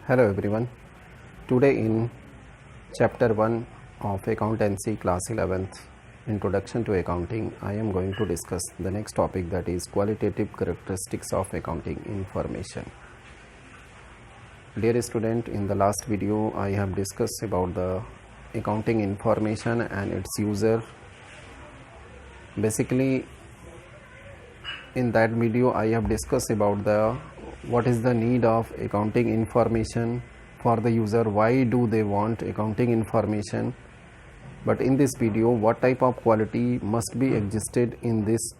Hello everyone. Today in chapter 1 of accountancy class 11th introduction to accounting, I am going to discuss the next topic, that is qualitative characteristics of accounting information. Dear student, in the last video I have discussed about the accounting information and its user. Basically in that video I have discussed about what is the need of accounting information for the user, why do they want accounting information. But in this video, what type of quality must be existed in this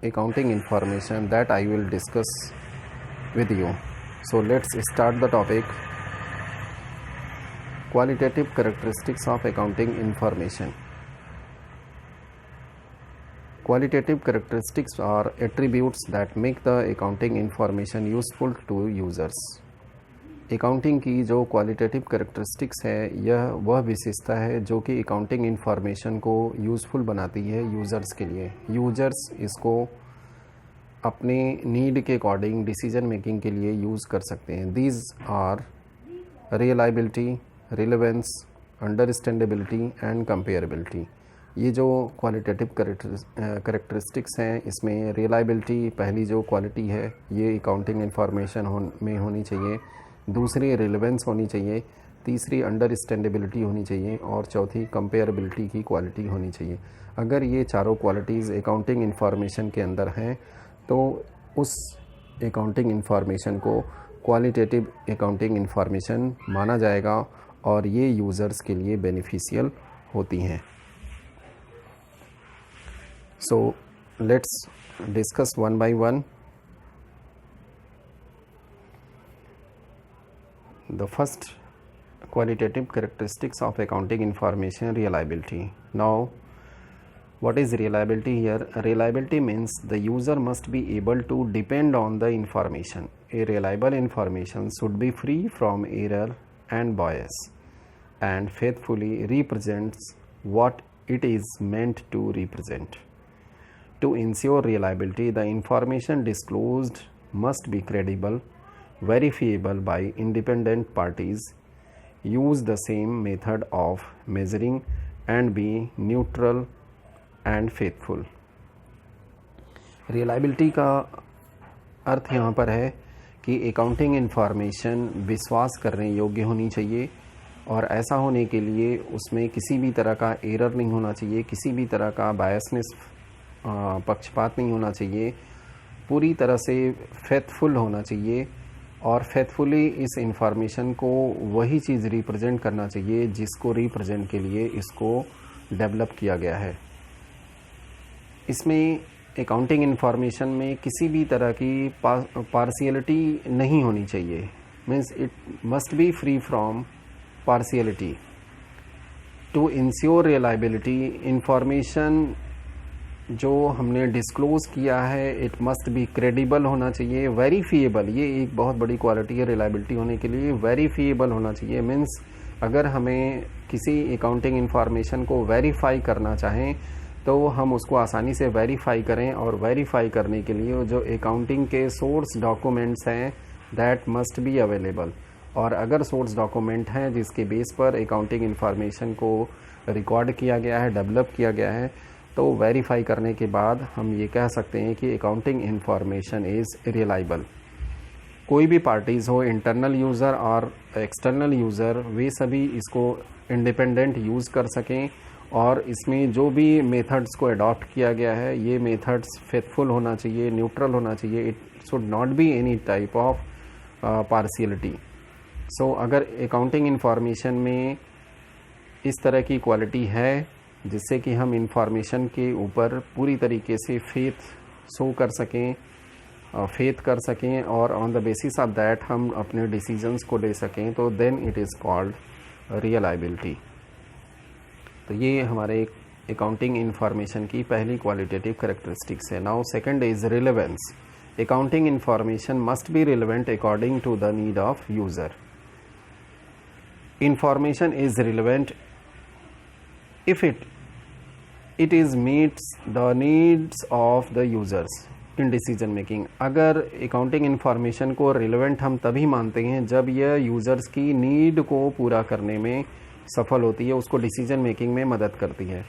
accounting information, that I will discuss with you. So let's start the topic. Qualitative characteristics of accounting information. Qualitative characteristics are attributes that make the accounting information useful to users. Accounting की जो qualitative characteristics है, यह वह विशेषता है जो कि accounting information को यूज़फुल बनाती है यूज़र्स के लिए. यूज़र्स इसको अपने नीड के अकॉर्डिंग डिसीजन मेकिंग के लिए यूज़ कर सकते हैं. These are reliability, relevance, understandability and comparability. ये जो क्वालिटेटिव कैरेक्टरिस्टिक्स हैं, इसमें रिलायबिलिटी पहली जो क्वालिटी है, ये अकाउंटिंग इन्फॉर्मेशन में होनी चाहिए. दूसरी रिलेवेंस होनी चाहिए, तीसरी अंडरस्टैंडेबिलिटी होनी चाहिए और चौथी कंपेरेबिलिटी की क्वालिटी होनी चाहिए. अगर ये चारों क्वालिटीज़ अकाउंटिंग इन्फॉर्मेशन के अंदर हैं तो उस अकाउंटिंग इन्फॉर्मेशन को क्वालिटेटिव अकाउंटिंग इन्फॉर्मेशन माना जाएगा और ये यूज़र्स के लिए बेनिफिशियल होती हैं. So let's discuss one by one. The first qualitative characteristics of accounting information, reliability. Now, what is reliability here? Reliability means the user must be able to depend on the information. A reliable information should be free from error and bias and faithfully represents what it is meant to represent. To ensure reliability, the information disclosed must be credible, verifiable by independent parties, use the same method of measuring, and be neutral and faithful. Reliability का अर्थ यहाँ पर है कि accounting information विश्वास करने योग्य होनी चाहिए और ऐसा होने के लिए उसमें किसी भी तरह का एरर नहीं होना चाहिए, किसी भी तरह का बायसनेस पक्षपात नहीं होना चाहिए, पूरी तरह से फेथफुल होना चाहिए और फेथफुली इस इंफॉर्मेशन को वही चीज़ रिप्रेजेंट करना चाहिए जिसको रिप्रेजेंट के लिए इसको डेवलप किया गया है. इसमें अकाउंटिंग इन्फॉर्मेशन में किसी भी तरह की पार्शियलिटी नहीं होनी चाहिए. Means it must be free from partiality. To ensure reliability, information जो हमने डिस्क्लोज़ किया है, इट मस्ट बी क्रेडिबल होना चाहिए, वेरीफिएबल. ये एक बहुत बड़ी क्वालिटी है रिलायबिलिटी होने के लिए. वेरीफिएबल होना चाहिए मीन्स अगर हमें किसी अकाउंटिंग इन्फॉर्मेशन को वेरीफाई करना चाहें तो हम उसको आसानी से वेरीफाई करें और वेरीफाई करने के लिए जो अकाउंटिंग के सोर्स डॉक्यूमेंट्स हैं, दैट मस्ट बी अवेलेबल. और अगर सोर्स डॉक्यूमेंट हैं जिसके बेस पर अकाउंटिंग इन्फॉर्मेशन को रिकॉर्ड किया गया है, डेवलप किया गया है, तो वेरीफाई करने के बाद हम ये कह सकते हैं कि अकाउंटिंग इन्फॉर्मेशन इज़ रिलायबल. कोई भी पार्टीज़ हो, इंटरनल यूज़र और एक्सटर्नल यूज़र, वे सभी इसको इंडिपेंडेंट यूज़ कर सकें और इसमें जो भी मेथड्स को अडॉप्ट किया गया है, ये मेथड्स फेथफुल होना चाहिए, न्यूट्रल होना चाहिए. It should not be any type of partiality. So अगर अकाउंटिंग इन्फॉर्मेशन में इस तरह की क्वालिटी है जिससे कि हम इंफॉर्मेशन के ऊपर पूरी तरीके से फेथ शो कर सकें, फेथ कर सकें और on the basis of that हम अपने डिसीजंस को ले सकें, तो then it is called reliability. तो ये हमारे अकाउंटिंग इन्फॉर्मेशन की पहली क्वालिटेटिव कैरेक्टरिस्टिक्स है. Now second is relevance. Accounting information must be relevant according to the need of user. Information is relevant if it is meets the needs of the users. In decision making. अगर accounting information को relevant हम तभी मानते हैं जब यह users की need को पूरा करने में सफल होती है, उसको डिसीजन मेकिंग में मदद करती है।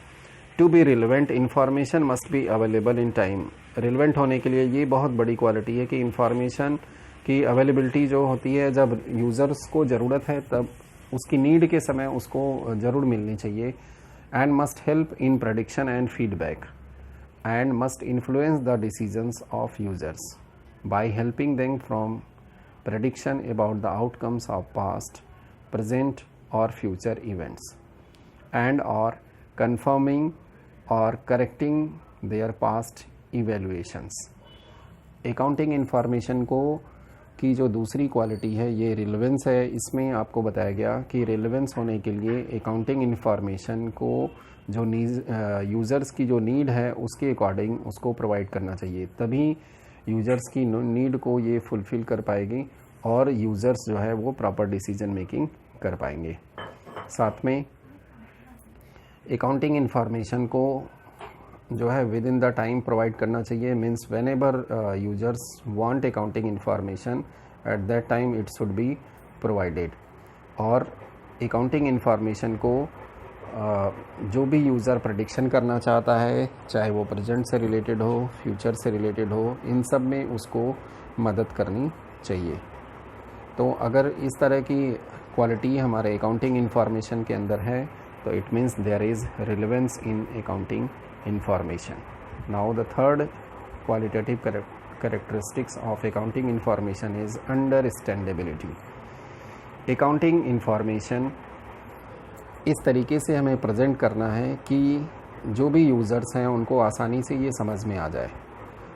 To be relevant information must be available in time. Relevant होने के लिए ये बहुत बड़ी क्वालिटी है कि इन्फॉर्मेशन की अवेलेबिलिटी जो होती है, जब यूज़र्स को ज़रूरत है तब उसकी नीड के समय उसको ज़रूर मिलनी चाहिए। And must help in prediction and feedback and must influence the decisions of users by helping them from prediction about the outcomes of past, present or future events and or confirming or correcting their past evaluations। Accounting information को की जो दूसरी quality है ये relevance है। इसमें आपको बताया गया कि रिलेवेंस होने के लिए अकाउंटिंग इन्फॉर्मेशन को जो यूज़र्स की जो नीड है उसके अकॉर्डिंग उसको प्रोवाइड करना चाहिए, तभी यूज़र्स की नीड को ये फुलफ़िल कर पाएगी और यूज़र्स जो है वो प्रॉपर डिसीजन मेकिंग कर पाएंगे। साथ में अकाउंटिंग इन्फॉर्मेशन को जो है with in the time provide करना चाहिए। Means when ever users want accounting information at that time it should be provided. और अकाउंटिंग इन्फॉर्मेशन को जो भी यूज़र प्रेडिक्शन करना चाहता है, चाहे वो प्रेजेंट से रिलेटेड हो, फ्यूचर से रिलेटेड हो, इन सब में उसको मदद करनी चाहिए। तो अगर इस तरह की क्वालिटी हमारे अकाउंटिंग इन्फॉर्मेशन के अंदर है तो it means there is relevance in accounting information. Now the third qualitative characteristics of accounting information is understandability. Accounting information इस तरीके से हमें प्रेजेंट करना है कि जो भी यूज़र्स हैं उनको आसानी से ये समझ में आ जाए।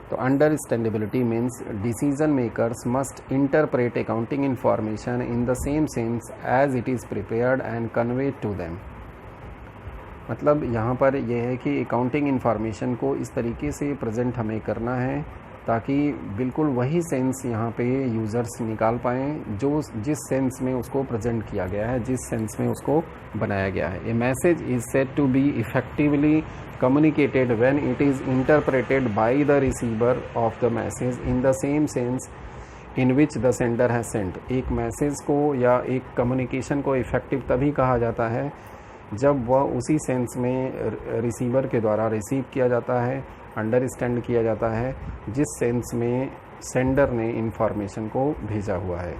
तो understandability means decision makers must interpret accounting information in the same sense as it is prepared and conveyed to them. मतलब यहाँ पर यह है कि अकाउंटिंग इन्फॉर्मेशन को इस तरीके से प्रेजेंट हमें करना है ताकि बिल्कुल वही सेंस यहाँ पे यूज़र्स निकाल पाएँ जो जिस सेंस में उसको प्रेजेंट किया गया है, जिस सेंस में उसको बनाया गया है। A message is said to be effectively communicated when it is interpreted by the receiver of the message in the same sense in which the sender has sent. एक मैसेज को या एक कम्युनिकेशन को इफ़ेक्टिव तभी कहा जाता है जब वह उसी सेंस में रिसीवर के द्वारा रिसीव किया जाता है, अंडरस्टैंड किया जाता है, जिस सेंस में सेंडर ने इंफॉर्मेशन को भेजा हुआ है।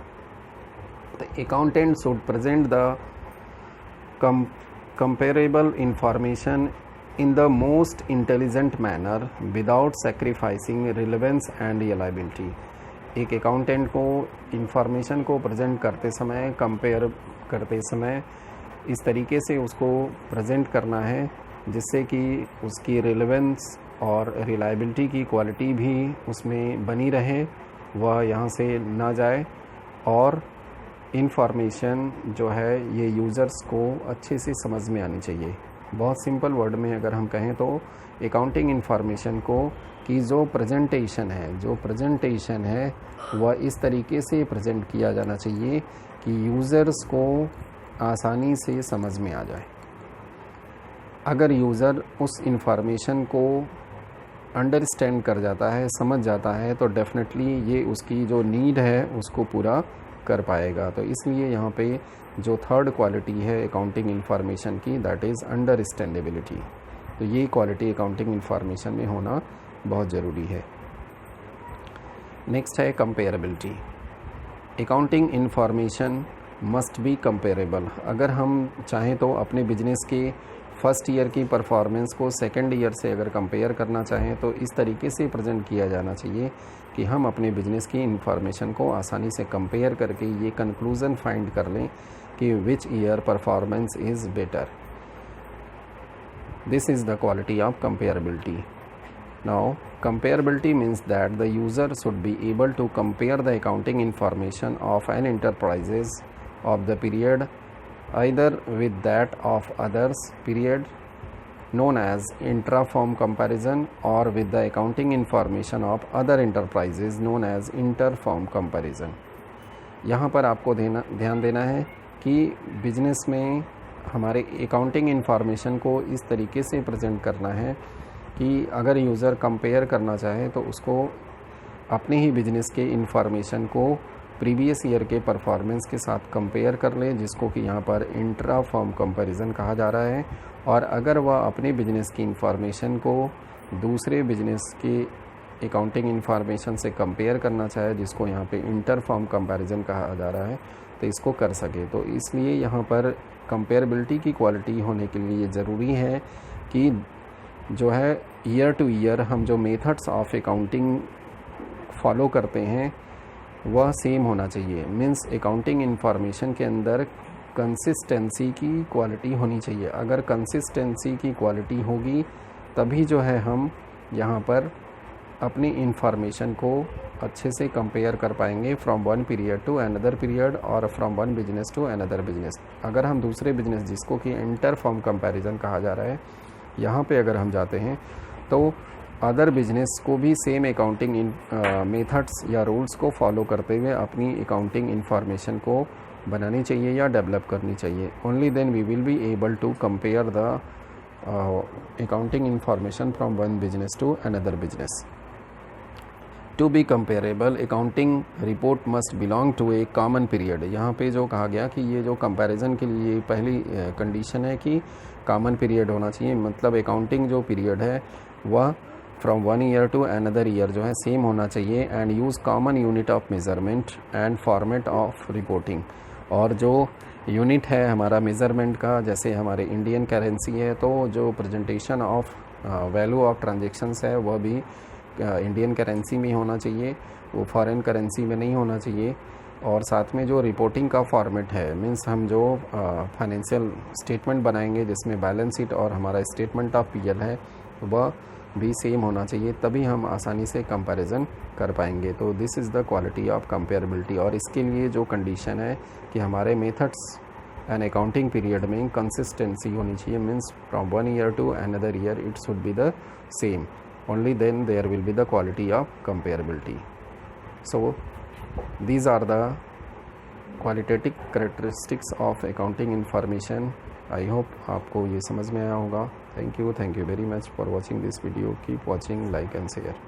The accountant should present the comparable information in the most intelligent manner without sacrificing relevance and reliability. एक अकाउंटेंट को इंफॉर्मेशन को प्रेजेंट करते समय, कंपेयर करते समय इस तरीके से उसको प्रेजेंट करना है जिससे कि उसकी रिलेवेंस और रिलायबिलिटी की क्वालिटी भी उसमें बनी रहे, वह यहाँ से ना जाए और इन्फॉर्मेशन जो है ये यूज़र्स को अच्छे से समझ में आनी चाहिए। बहुत सिंपल वर्ड में अगर हम कहें तो अकाउंटिंग इन्फॉर्मेशन को कि जो प्रेजेंटेशन है वह इस तरीके से प्रेजेंट किया जाना चाहिए कि यूज़र्स को आसानी से समझ में आ जाए। अगर यूज़र उस इंफॉर्मेशन को अंडरस्टैंड कर जाता है, समझ जाता है, तो डेफिनेटली ये उसकी जो नीड है उसको पूरा कर पाएगा। तो इसलिए यहाँ पे जो थर्ड क्वालिटी है अकाउंटिंग इन्फॉर्मेशन की, दैट इज़ अंडरस्टैंडेबिलिटी। तो ये क्वालिटी अकाउंटिंग इन्फॉर्मेशन में होना बहुत ज़रूरी है। नेक्स्ट है comparability. Accounting information must be comparable. अगर हम चाहें तो अपने बिजनेस के फर्स्ट ईयर की परफॉर्मेंस को सेकंड ईयर से अगर कंपेयर करना चाहें तो इस तरीके से प्रेजेंट किया जाना चाहिए कि हम अपने बिजनेस की इंफॉर्मेशन को आसानी से कंपेयर करके ये कंक्लूज़न फाइंड कर लें कि which year performance is better. This is the quality of comparability. Now comparability means that the user should be able to compare the accounting information of an enterprises of the period either with that of others period known as intra-firm comparison or with the accounting information of other enterprises known as inter-firm comparison। यहाँ पर आपको ध्यान देना है कि business में हमारे accounting information को इस तरीके से प्रेजेंट करना है कि अगर यूज़र कंपेयर करना चाहे तो उसको अपने ही बिजनेस के इंफॉर्मेशन को प्रीवियस ईयर के परफॉर्मेंस के साथ कंपेयर कर ले, जिसको कि यहाँ पर इंट्रा फर्म कंपैरिजन कहा जा रहा है। और अगर वह अपने बिजनेस की इंफॉर्मेशन को दूसरे बिजनेस के अकाउंटिंग इंफॉर्मेशन से कंपेयर करना चाहे, जिसको यहाँ पे इंटर फर्म कंपैरिजन कहा जा रहा है, तो इसको कर सके। तो इसलिए यहाँ पर कंपेरेबिलिटी की क्वालिटी होने के लिए ज़रूरी है कि जो है ईयर टू ईयर हम जो मेथड्स ऑफ अकाउंटिंग फॉलो करते हैं वह सेम होना चाहिए। मीन्स अकाउंटिंग इंफॉर्मेशन के अंदर कंसिस्टेंसी की क्वालिटी होनी चाहिए। अगर कंसिस्टेंसी की क्वालिटी होगी तभी जो है हम यहाँ पर अपनी इंफॉर्मेशन को अच्छे से कंपेयर कर पाएंगे from one period to another period और from one business to another business. अगर हम दूसरे बिजनेस, जिसको कि इंटर फर्म कंपैरिजन कहा जा रहा है, यहाँ पे अगर हम जाते हैं तो अदर बिजनेस को भी सेम अकाउंटिंग मेथड्स या रूल्स को फॉलो करते हुए अपनी अकाउंटिंग इंफॉर्मेशन को बनानी चाहिए या डेवलप करनी चाहिए। Only then we will be able to compare the accounting information from one business to another business. To be comparable, accounting report must belong to a common period. यहाँ पे जो कहा गया कि ये जो कंपैरिजन के लिए पहली कंडीशन है कि कॉमन पीरियड होना चाहिए, मतलब अकाउंटिंग जो पीरियड है वह from one year to another year जो है सेम होना चाहिए। And use common unit of measurement and format of reporting. और जो यूनिट है हमारा मेज़रमेंट का, जैसे हमारे इंडियन करेंसी है तो जो presentation of value of transactions है वह भी इंडियन करेंसी में होना चाहिए, वो फॉरेन करेंसी में नहीं होना चाहिए। और साथ में जो रिपोर्टिंग का फॉर्मेट है, मीन्स हम जो फाइनेंशियल स्टेटमेंट बनाएंगे जिसमें बैलेंस शीट और हमारा स्टेटमेंट ऑफ पीएल है वह भी सेम होना चाहिए, तभी हम आसानी से कंपैरिजन कर पाएंगे। तो this is the quality of comparability. और इसके लिए जो कंडीशन है कि हमारे मेथड्स एंड अकाउंटिंग पीरियड में कंसिस्टेंसी होनी चाहिए, means from one year to another year it should be the same. Only then there will be the quality of comparability. So these are the qualitative characteristics of accounting information. I hope आपको ये समझ में आया होगा। Thank you very much for watching this video. Keep watching, like and share.